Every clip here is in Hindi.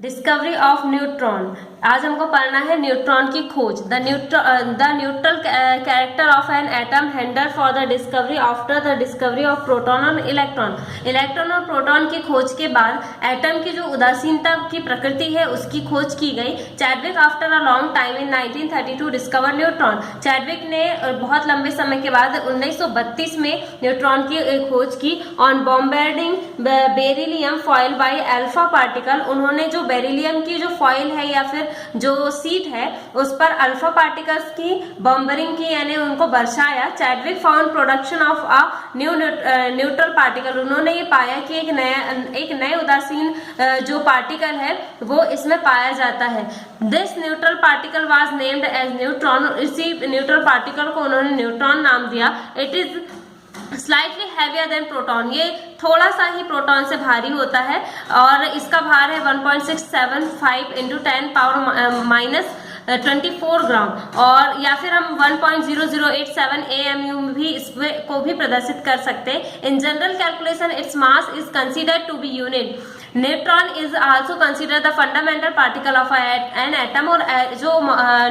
Discovery of neutron. आज हमको पढ़ना है न्यूट्रॉन की खोज। The neutral character of an atom handle for the discovery after the discovery of proton और इलेक्ट्रॉन। इलेक्ट्रॉन और प्रोटॉन की खोज के बाद एटम की जो उदासीनता की प्रकृति है उसकी खोज की गई। Chadwick after a long time in 1932 discover neutron. Chadwick ने बहुत लंबे समय के बाद 1932 में न्यूट्रॉन की खोज की। On bombarding beryllium foil by alpha particle, उन्होंने जो बेरिलियम की जो फॉइल है या फिर जो सीट है उस पर अल्फा पार्टिकल्स की बॉम्बरिंग की, यानी उनको बरसाया। Chadwick found production of a new neutral particle. उन्होंने ये पाया कि एक नए उदासीन जो पार्टिकल है वो इसमें पाया जाता है। This neutral particle was named as neutron. इसी न्यूट्रल पार्टिकल को उन्होंने न्यूट्रॉन नाम दिया। It is slightly heavier than proton. ये थोड़ा सा ही प्रोटॉन से भारी होता है और इसका भार है 1.675 इंटू 10 पावर माइनस 24 ग्राम, और या फिर हम 1.0087 AMU भी इसको भी प्रदर्शित कर सकते हैं। In general calculation its mass is considered to be unit. Neutron is also consider the fundamental particle of an atom. और जो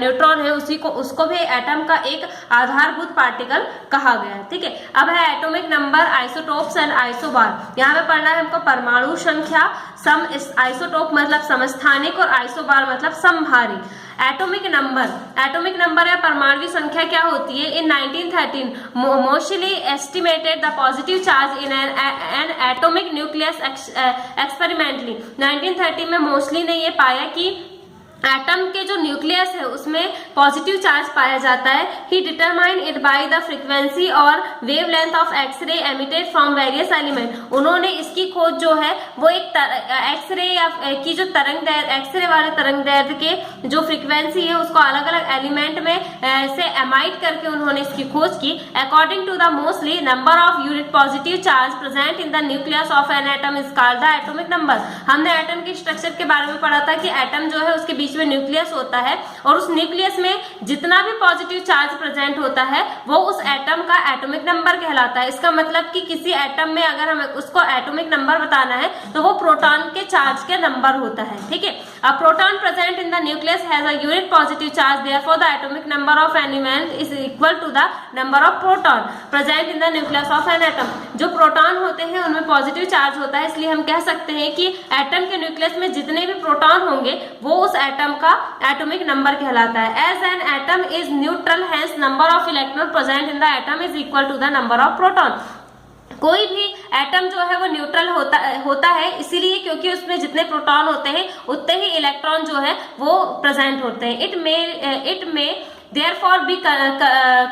न्यूट्रॉन है उसको भी एटम का एक आधारभूत पार्टिकल कहा गया है। ठीक है, अब है atomic number, isotopes and isobar. यहाँ पे पढ़ना है हमको परमाणु संख्या। सम आइसोटोप मतलब समस्थानिक और आइसोबार मतलब समभारी। एटॉमिक नंबर या परमाणु संख्या क्या होती है? इन 1913 mostly estimated the positive charge in an atomic nucleus experimentally. 1930 में मोस्टली ने ये पाया कि एटम के जो न्यूक्लियस है उसमें पॉजिटिव चार्ज पाया जाता है। He determine it by the frequency और wavelength of X ray emitted from various element. उन्होंने इसकी खोज जो है वो एक एक्सरे या की जो तरंग एक्सरे वाले तरंग दैर्ध्य के जो फ्रीक्वेंसी है उसको अलग अलग एलिमेंट में से एमाइट करके उन्होंने इसकी खोज की। According to the mostly number of unit positive charge present in the nucleus of an atom is called the atomic number. हमने एटम के स्ट्रक्चर के बारे में पढ़ा था कि एटम जो है उसके बीच में न्यूक्लियस होता है और उस न्यूक्लियस में जितना भी पॉजिटिव चार्ज प्रेजेंट होता है वो उस एटम का एटॉमिक नंबर कहलाता है। इसका मतलब कि किसी एटम में अगर हमें उसको एटॉमिक नंबर बताना है तो वो प्रोटॉन के चार्ज के नंबर होता है। ठीक है, a proton present in the nucleus has a unit positive charge, therefore the atomic number of an element is equal to the number of proton present in the nucleus of an atom. जो प्रोटॉन होते हैं उनमें पॉजिटिव चार्ज होता है, इसलिए हम कह सकते हैं कि एटम के न्यूक्लियस में जितने भी प्रोटॉन होंगे वो उस एटम का एटॉमिक नंबर कहलाता है। As an atom is neutral, hence number of electron present in the atom is equal to the number of proton. कोई भी एटम जो है वो न्यूट्रल होता है इसीलिए क्योंकि उसमें जितने प्रोटॉन होते हैं उतने ही इलेक्ट्रॉन जो है वो प्रेजेंट होते हैं। इट में therefore be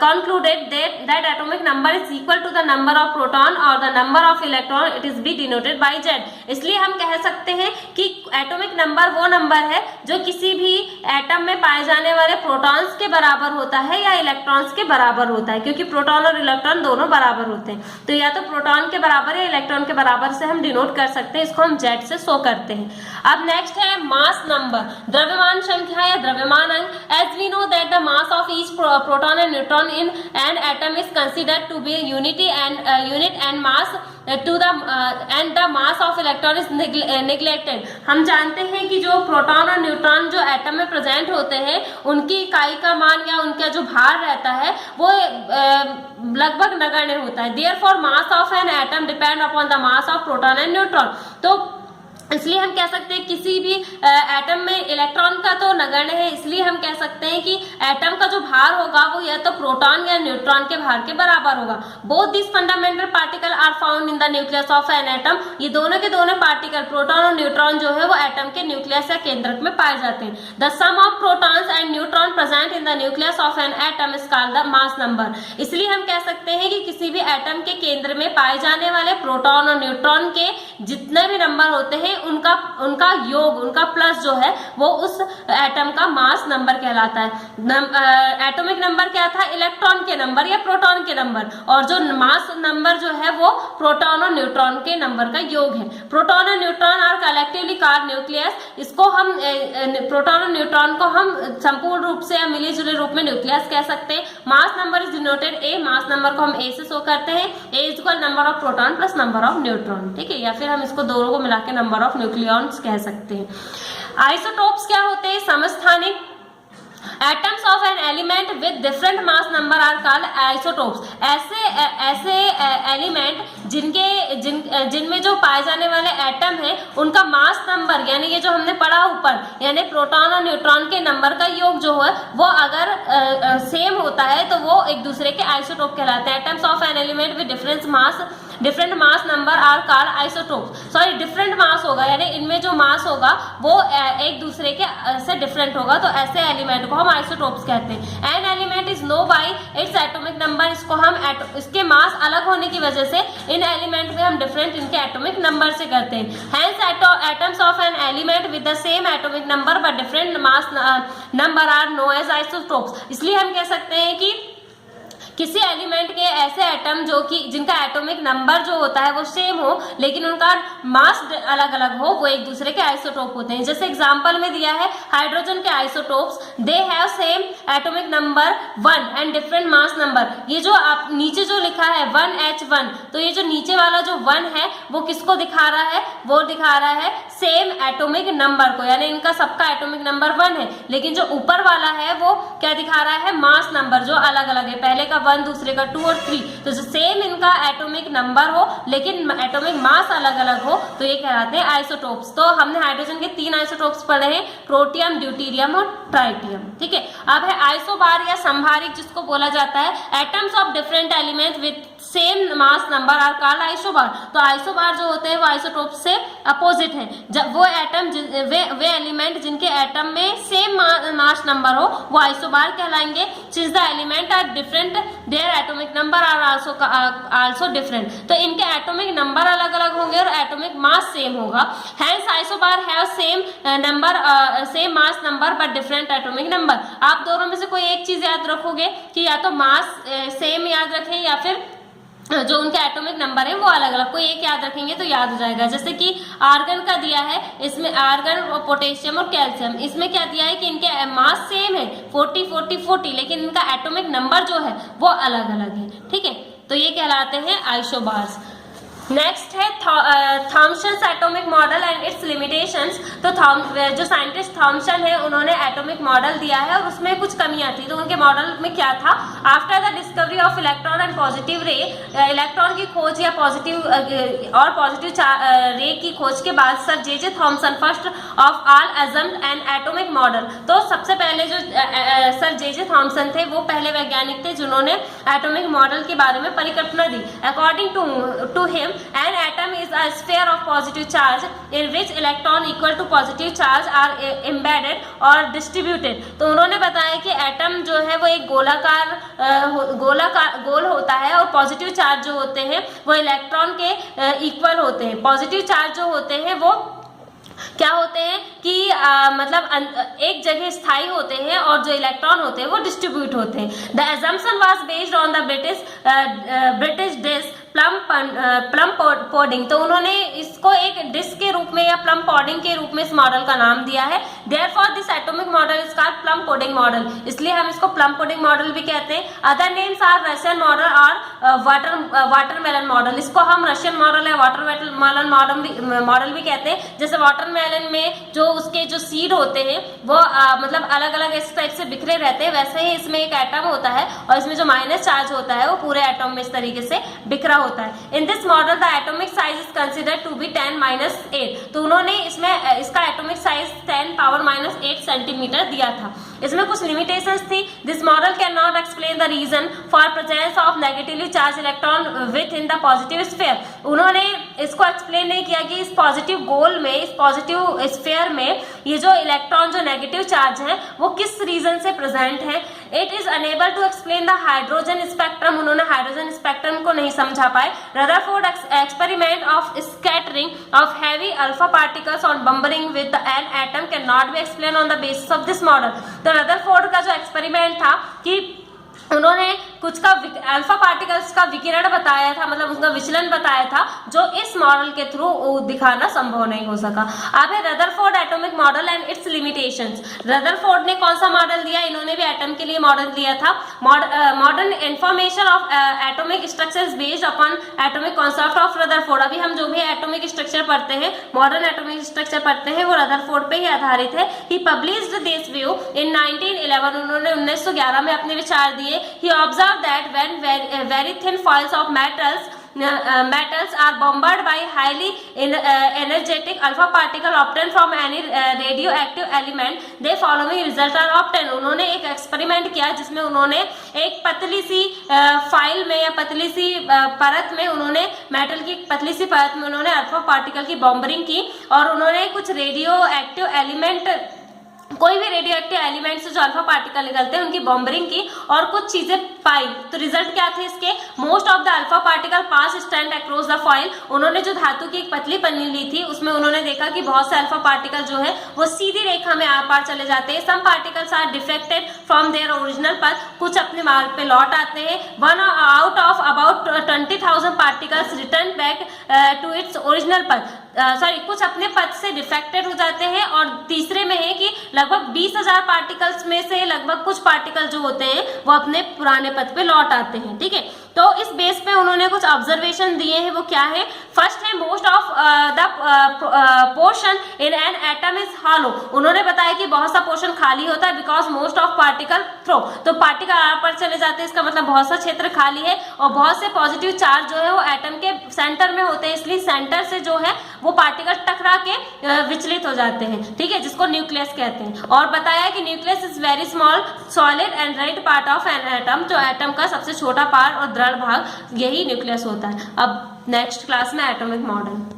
concluded that atomic number is equal to the number of proton or the number of electron, it is be denoted by Z। इसलिए हम कह सकते हैं कि एटॉमिक नंबर वो नंबर है जो किसी भी एटम में पाए जाने वाले प्रोटॉन्स के बराबर होता है या इलेक्ट्रॉन्स के बराबर होता है, क्योंकि प्रोटॉन और इलेक्ट्रॉन दोनों बराबर होते हैं। तो या तो प्रोटॉन के बराबर या इलेक्ट्रॉन के बराबर से हम डिनोट कर सकते हैं, इसको हम Z से शो करते हैं। अब नेक्स्ट है मास नंबर, द्रव्यमान संख्या या द्रव्यमान अंक। As we know that the mass of each proton and neutron in an atom is considered to be unit and mass to the and the mass of electron is neglected। हम जानते हैं कि जो प्रोटॉन और न्यूट्रॉन जो एटम में प्रेजेंट होते हैं उनकी इकाई का मान या उनका जो भार रहता है वो लगभग नगण्य होता है। therefore mass of an atom depend upon the mass of proton and neutron। तो इसलिए हम कह सकते हैं किसी भी एटम में इलेक्ट्रॉन का तो नगण्य है, इसलिए हम कह सकते हैं कि एटम का जो भार होगा वो या तो प्रोटॉन या न्यूट्रॉन के भार के बराबर होगा। Both this fundamental particle are found in the nucleus of an atom. ये दोनों के दोनों पार्टिकल प्रोटॉन और न्यूट्रॉन जो है वो एटम के न्यूक्लियस या केंद्रक में पाए जाते हैं। The sum of protons and neutron present in the nucleus of an atom is called the mass number. इसलिए हम कह सकते हैं कि किसी भी एटम के केंद्र में पाए जाने वाले प्रोटॉन और न्यूट्रॉन के जितने भी नंबर होते हैं उनका योग, उनका प्लस जो है वो उस एटम का मास नंबर कहलाता है। एटॉमिक नंबर क्या था? इलेक्ट्रॉन के नंबर या प्रोटॉन के नंबर, और जो मास नंबर जो है वो प्रोटॉन और न्यूट्रॉन के नंबर का योग है। प्रोटॉन और neutron are collectively called nucleus. इसको हम प्रोटॉन और न्यूट्रॉन को हम संपूर्ण रूप से या मिले जुले रूप में न्यूक्लियस कह सकते हैं। Mass number is denoted A. Mass number को हम ए से शो करते हैं। A is equal number of proton plus number of neutron. ठीक है, या फिर हम इसको दोनों को मिला के नंबर ऑफ न्यूक्लियॉन्स कह सकते हैं। आइसोटोप्स क्या होते हैं? समस्थानिक atoms of an element with different mass number are called isotopes. ऐसे एलिमेंट जिनमें जो पाए जाने वाले एटम है उनका मास नंबर, यानी ये जो हमने पढ़ा ऊपर, यानी प्रोटॉन और न्यूट्रॉन के नंबर का योग जो है वो अगर सेम होता है तो वो एक दूसरे के आइसोटोप कहलाते हैं। Atoms of an element with different mass number are called isotopes. Sorry, different mass होगा, यानी इनमें जो मास होगा वो एक दूसरे के से डिफरेंट होगा, तो ऐसे एलिमेंट को हम आइसोटोप्स कहते हैं। An element is known by its atomic number, इसको हम इसके मास अलग होने की वजह से इन एलिमेंट में हम डिफरेंट इनके एटॉमिक नंबर से करते हैं। Hence atoms of an element with the same atomic number but different mass number are known as isotopes. इसलिए हम कह सकते हैं कि किसी एलिमेंट के ऐसे एटम जो कि जिनका एटॉमिक नंबर जो होता है वो सेम हो लेकिन उनका मास अलग अलग हो, वो एक दूसरे के आइसोटोप होते हैं। जैसे एग्जांपल में दिया है हाइड्रोजन के isotopes, they have same atomic number 1 and different mass number. ये जो आप नीचे जो लिखा है 1H1, तो ये जो नीचे वाला जो 1 है वो किसको दिखा रहा है? वो दिखा रहा है सेम एटॉमिक नंबर को, यानी इनका सबका एटॉमिक नंबर 1 है, लेकिन जो ऊपर वाला है वो क्या दिखा रहा है? मास नंबर जो अलग अलग है, पहले का 1, दूसरे का 2 और 3। तो जो सेम इनका एटॉमिक नंबर हो लेकिन एटॉमिक मास अलग अलग हो तो ये कहलाते हैं आइसोटोप्स। तो हमने हाइड्रोजन के 3 आइसोटोप्स पढ़े हैं, प्रोटियम, ड्यूटेरियम और ट्राइटियम। ठीक है, अब है आइसोबार या संभारिक, जिसको बोला जाता है atoms of different element with same mass number are called isobar. तो आइसोबार जो होते हैं वो आइसोटोप से अपोजिट है, जब वो एटम वे एलिमेंट जिनके एटम में सेम मास नंबर हो वो आइसोबार कहलाएंगे। Since the element are different their atomic number are also different. तो इनके एटॉमिक नंबर अलग अलग होंगे और एटॉमिक मास सेम होगा। Hence isobar have same mass number but different atomic number. आप दोनों में से कोई एक चीज याद रखोगे कि या तो मास सेम याद रखें या फिर जो उनके एटॉमिक नंबर है वो अलग अलग, कोई एक याद रखेंगे तो याद हो जाएगा। जैसे कि आर्गन का दिया है, इसमें आर्गन और पोटेशियम और कैल्शियम, इसमें क्या दिया है कि इनके मास सेम है 40 40 40, लेकिन इनका एटॉमिक नंबर जो है वो अलग अलग है। ठीक है, तो ये कहलाते हैं आइसोबार्स। नेक्स्ट है Thomson atomic model and its limitations. तो जो साइंटिस्ट थॉमसन है उन्होंने एटॉमिक मॉडल दिया है और उसमें कुछ कमियां थी। तो उनके मॉडल में क्या था? After the discovery of electron and positive ray, electron की खोज या पॉजिटिव रे की खोज के बाद sir J Thomson first of all assumed an atomic model. तो सबसे पहले जो सर जे थॉमसन थे वो पहले वैज्ञानिक थे जिन्होंने एटॉमिक मॉडल के बारे में परिकल्पना दी। According to him an atom is a sphere of positive charge in which electron equal to positive charge are embedded or distributed। तो उन्होंने बताया कि एटम जो है वो एक गोल होता है और पॉजिटिव चार्ज जो होते हैं वो इलेक्ट्रॉन के इक्वल होते हैं। पॉजिटिव चार्ज जो होते हैं वो क्या होते हैं कि मतलब एक जगह स्थायी होते हैं और जो इलेक्ट्रॉन होते हैं वो डिस्ट्रीब्यूट होते हैं। The assumption was based on the British disk plum pudding. तो उन्होंने इसको एक डिस्क के रूप में या प्लम पॉडिंग के रूप में इस मॉडल का नाम दिया है। Therefore this atomic model is called plum pudding model, इसलिए हम इसको प्लम पॉडिंग मॉडल भी कहते हैं। Other names are Russian model और वाटरमेलन मॉडल। इसको हम रशियन मॉडल या वाटरमेलन मॉडल भी कहते हैं। जैसे वाटरमेलन में जो उसके जो सीड होते हैं वो मतलब अलग अलग इस टाइप से बिखरे रहते हैं, वैसे ही इसमें एक एटम होता है और इसमें जो माइनस चार्ज होता है वो पूरे एटम में इस तरीके से बिखरा होता है। In this model the atomic size is considered to be 10⁻⁸। तो उन्होंने इसमें इसका एटॉमिक साइज 10⁻⁸ सेंटीमीटर दिया था। इसमें कुछ लिमिटेशंस थी। This model can not explain the reason for presence of negatively charge electron within the positive sphere. उन्होंने इसको एक्सप्लेन नहीं किया कि इस पॉजिटिव गोल में, इस पॉजिटिव स्फीयर में ये जो इलेक्ट्रॉन जो नेगेटिव चार्ज है वो किस रीजन से प्रेजेंट है। It is unable to explain the hydrogen spectrum. उन्होंने हाइड्रोजन स्पेक्ट्रम को नहीं समझा पाए। Rutherford experiment of scattering of heavy alpha particles on bombarding with an atom can not be explain on the basis of this model. तो रदरफोर्ड का जो एक्सपेरिमेंट था कि उन्होंने कुछ का अल्फा पार्टिकल्स का विकिरण बताया था, मतलब उसका विचलन बताया था, जो इस मॉडल के थ्रू दिखाना संभव नहीं हो सका। अब है Rutherford atomic model and its limitations. Rutherford ने कौन सा मॉडल दिया? इन्होंने भी एटम के लिए मॉडल दिया था। Modern information of atomic structures based upon atomic concept of Rutherford. अभी हम जो भी एटॉमिक स्ट्रक्चर पढ़ते हैं, मॉडर्न एटॉमिक स्ट्रक्चर पढ़ते हैं, वो रदरफोर्ड पे ही आधारित है। ही पब्लिश्ड दिस व्यू इन 1911। उन्होंने 1911 में अपने विचार दिए। He observed that when very thin foils of metals are bombarded by highly energetic alpha particle obtained from any radioactive element, the following results are obtained। उन्होंने एक एक्सपेरिमेंट किया जिसमें उन्होंने एक पतली सी फाइल में या पतली सी परत में, उन्होंने मेटल की पतली सी परत में उन्होंने अल्फा पार्टिकल की बॉम्बरिंग की, और उन्होंने कुछ रेडियो एक्टिव एलिमेंट, कोई भी रेडियो एक्टिव एलिमेंट से जो अल्फा पार्टिकल निकलते हैं, उनकी बॉम्बरिंग की और कुछ चीजें पाई। तो रिजल्ट क्या थे इसके? Most of the alpha particle pass stand across the foil. उन्होंने जो धातु की एक पतली पन्नी ली थी, उसमें उन्होंने देखा कि बहुत से अल्फा पार्टिकल जो है वो सीधी रेखा में आर पार चले जाते हैं। Some particles are deflected from their original path. कुछ अपने मार्ग पे लौट आते हैं। One out of about 20,000 particles return back to its original path. कुछ अपने पथ से डिफेक्टेड हो जाते हैं, और तीसरे में है कि लगभग 20,000 पार्टिकल्स में से लगभग कुछ पार्टिकल जो होते हैं वो अपने पुराने पथ पे लौट आते हैं। ठीक है, तो इस बेस पे उन्होंने कुछ ऑब्जर्वेशन दिए हैं। वो क्या है? फर्स्ट है most of the portion in an atom is hollow. उन्होंने बताया कि बहुत सा पोर्शन खाली होता है, because most of particle through. तो पार्टिकल आर पर चले जाते हैं, इसका मतलब बहुत सा क्षेत्र खाली है, और बहुत से पॉजिटिव चार्ज जो है वो एटम के सेंटर में होते हैं, इसलिए सेंटर से जो है वो पार्टिकल टकरा के विचलित हो जाते हैं। ठीक है, जिसको न्यूक्लियस कहते हैं। और बताया कि nucleus is very small solid and right part of an atom. जो एटम का सबसे छोटा पार्ट और दृढ़ भाग, यही न्यूक्लियस होता है। अब नेक्स्ट क्लास में एटॉमिक मॉडल।